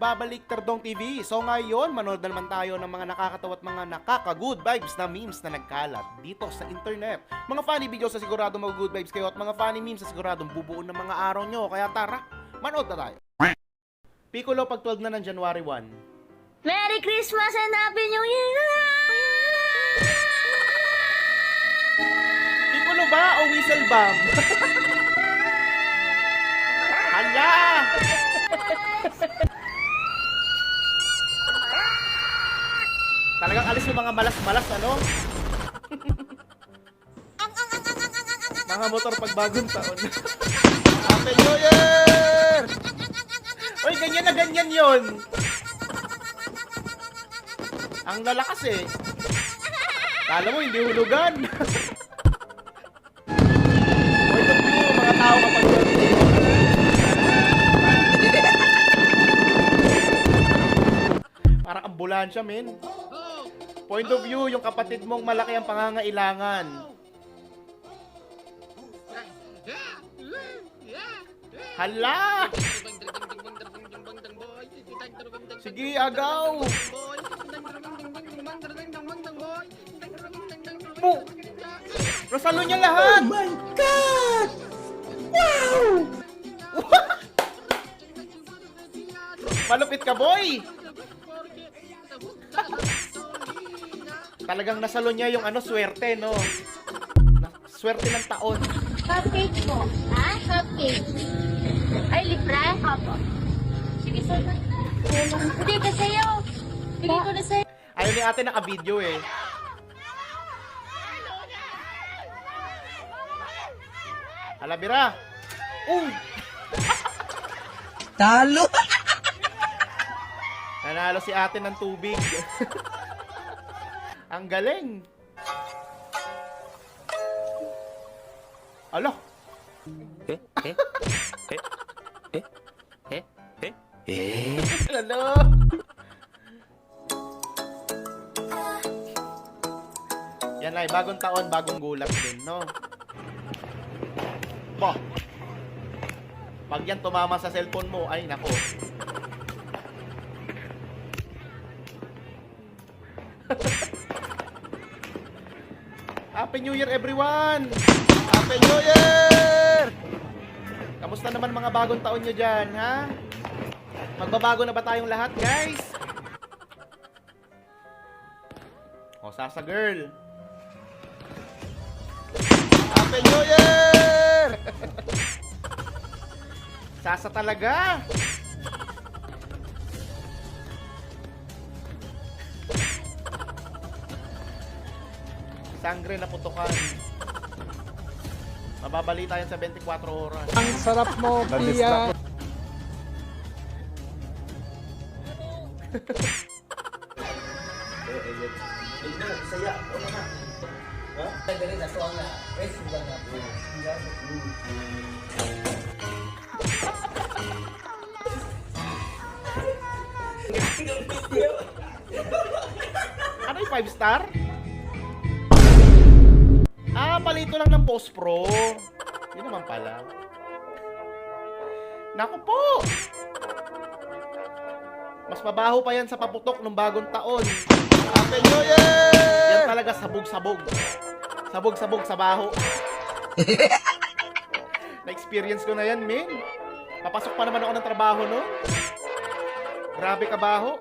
nagbabalik Terdong TV. So ngayon, manood na naman tayo ng mga nakakatawa at mga nakaka-good vibes na memes na nagkalat dito sa internet. Mga funny videos na sigurado mag-good vibes kayo at mga funny memes na siguradong bubuo ng mga araw nyo. Kaya tara, manood na tayo. Piccolo pag 12 na ng January 1. Merry Christmas and Happy New Year! Piccolo ba o whistle bomb? Hala! Talagang alis yung mga malas-malas, ano? Mga motor pag bagong taon. Happy New Year! Uy, ganyan na ganyan yon. Ang lalakas eh. Kala mo, hindi hulugan. Point of view, mga tao kapag birthday. Parang ambulansya, men. Point of view, yung kapatid mong malaki ang pangangailangan. Hala! Sige, agaw! Po! Nasalo niya lahat! Oh my God! Wow! Malupit ka, boy! Talagang nasalo niya yung swerte, no? Swerte ng taon. Cupcake po. Ha? Cupcake. Ay, libre? Opo. Sige, sir. Hindi ka sa'yo. Bigay ko na sa'yo. Ayaw ni ate naka-video eh. Hala, bira! Uy! Talo! Nanalo si ate ng tubig. Ang galing! Alo! Ano? Yan ay, bagong taon, bagong gulat din, no? Bah! Pag yan tumama sa cellphone mo, ay nako. Happy New Year, everyone! Happy New Year! Kamusta naman mga bagong taon nyo dyan, ha? Magbabago na ba tayong lahat, guys? O, Sasa girl. Happy New Year! Sasa talaga! Sangre na putukan. Mababalita yan sa 24 oras. Ang sarap mo, Pia. Ano yung 5 star? Ah, palito lang ng Post Pro. Yun naman pala. Naku po! Mas mabaho pa yan sa paputok ng bagong taon. Happy New Year! Yan talaga sabog-sabog. Sabog-sabog sa baho. Na-experience ko na yan, men. Papasok pa naman ako ng trabaho, no? Grabe ka baho.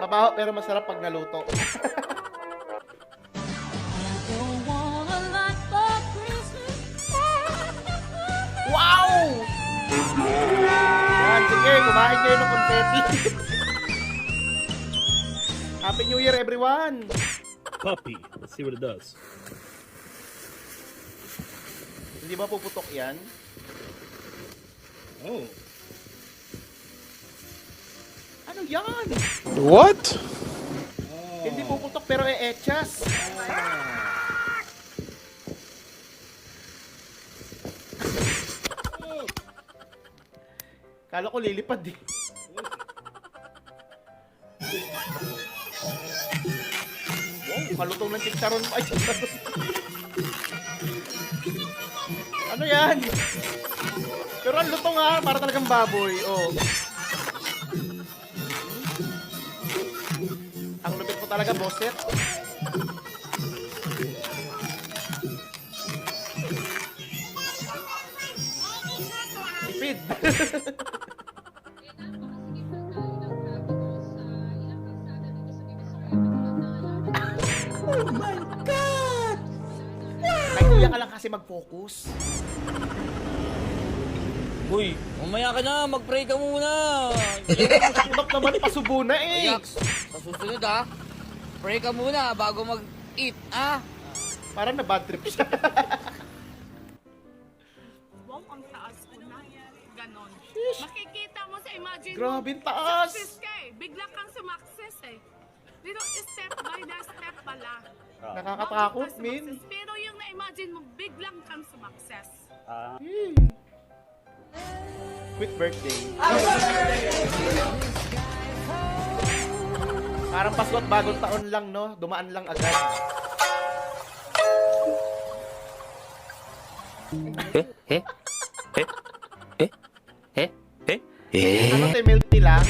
Mabaho pero masarap pag naluto. Wow! Yan, sige, kumain kayo ng confetti. Happy New Year, everyone! Puppy. Let's see what it does. Hindi ba puputok yan? Oh. Ano yan? What? Hindi puputok pero e-etchas. Kala ko lilipad eh. Wow, kalutong ng chicharon. Ay, chicharon. Ano yan? Pero ang lutong ha, para talagang baboy. Oh. Ang lupit mo talaga, bosset. Tipid. Oh my God! Ay, kuya ka lang kasi mag-focus. Uy, mamaya ka na, mag-pray ka muna. Sakdap naman, pasubo na eh. Yax, sa susunod ha, pray ka muna bago mag-eat, ah. Parang na bad trip siya. Wow, ang taas ko na. Ganon. Makikita mo sa imagine Grabe, mo. taas. Success ka eh. Bigla kang sumakses eh. Dito, step by the step pala. Nakakatakot, Bago ka min. sumakses. Pero yung na-imagine mo, biglang kang sumakses. Quick birthday. Parang Pasko at bagong taon lang, no? Dumaan lang agad. Ano tayo, milk tea lang?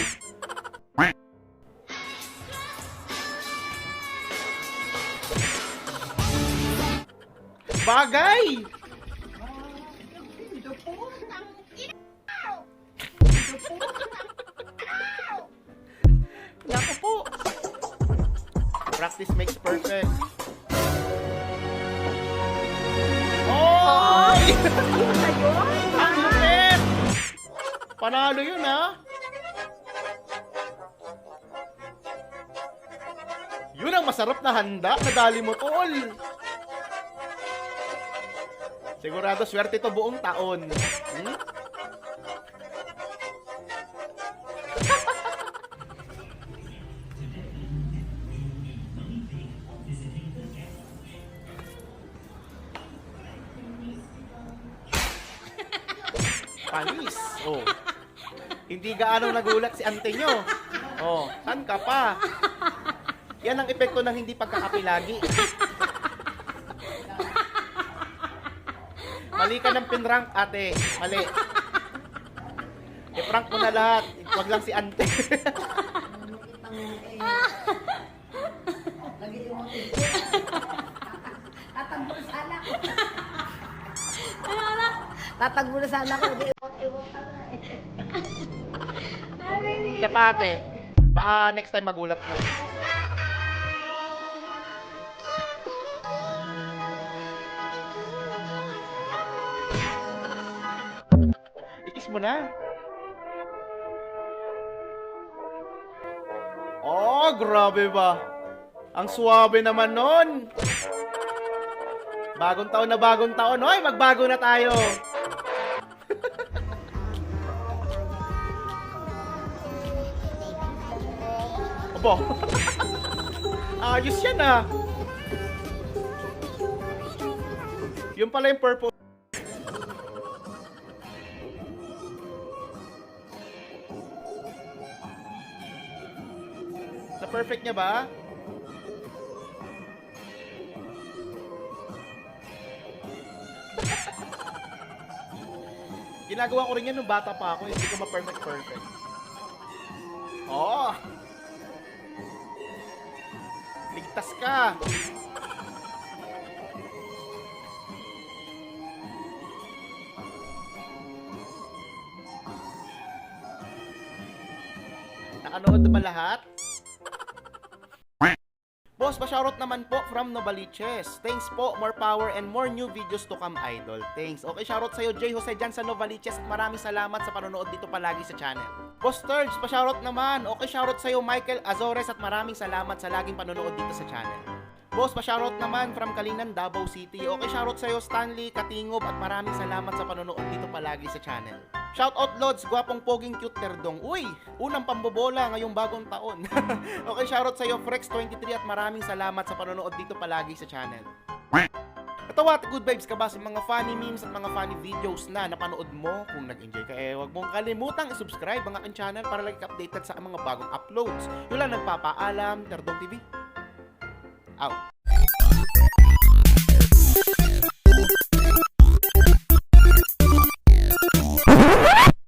Bagay! Naku po! Practice makes perfect. Oh! Ang lupit! Panalo yun, ha? Yun ang masarap na handa. Nadali mo, tol. Sigurado swerte to buong taon. Hmm? Panis. Oh. Hindi gaano nagulat si ante nyo. Oh, saan ka pa? Yan ang epekto ng hindi pagkakapilagi. Mali ka ng pinrank, ate. Mali. I-prank mo na lahat. Huwag lang si ante. Tatagbo na sana ako. Siya pa, ate. Baka next time magulat mo. Ikis mo na. Oh, grabe ba? Ang suwabe naman nun. Bagong taon na bagong taon. Hoy, magbago na tayo. Opo. Ayos yan ah. Yung pala yung purple. Na perfect niya ba? Ginagawa ko rin yan nung bata pa ako, hindi ko ma-perfect. Oh! Ligtas ka! Nakanood na ba lahat? Boss, pa-shoutout naman po from Novaliches. Thanks po, more power and more new videos to come, idol. Thanks. Okay, shoutout sa'yo, J. Jose dyan sa Novaliches. At maraming salamat sa panonood dito palagi sa channel. Boss Turds, pa-shoutout naman. Okay, shoutout sa'yo, Michael Azores. At maraming salamat sa laging panonood dito sa channel. Boss, pa-shoutout naman from Kalinan, Davao City. Okay, shoutout sa'yo, Stanley Katingob. At maraming salamat sa panonood dito palagi sa channel. Shoutout Lods, gwapong poging cute terdong. Uy, unang pambobola ngayong bagong taon. Okay, shoutout sa'yo, Frex23 at maraming salamat sa panonood dito palagi sa channel. Ito what, good vibes ka ba sa mga funny memes at mga funny videos na napanood mo? Kung nag-enjoy ka, huwag mong kalimutang i-subscribe ang aking channel para lagi updated sa mga bagong uploads. Yun lang nagpapaalam, Terdong TV. Out.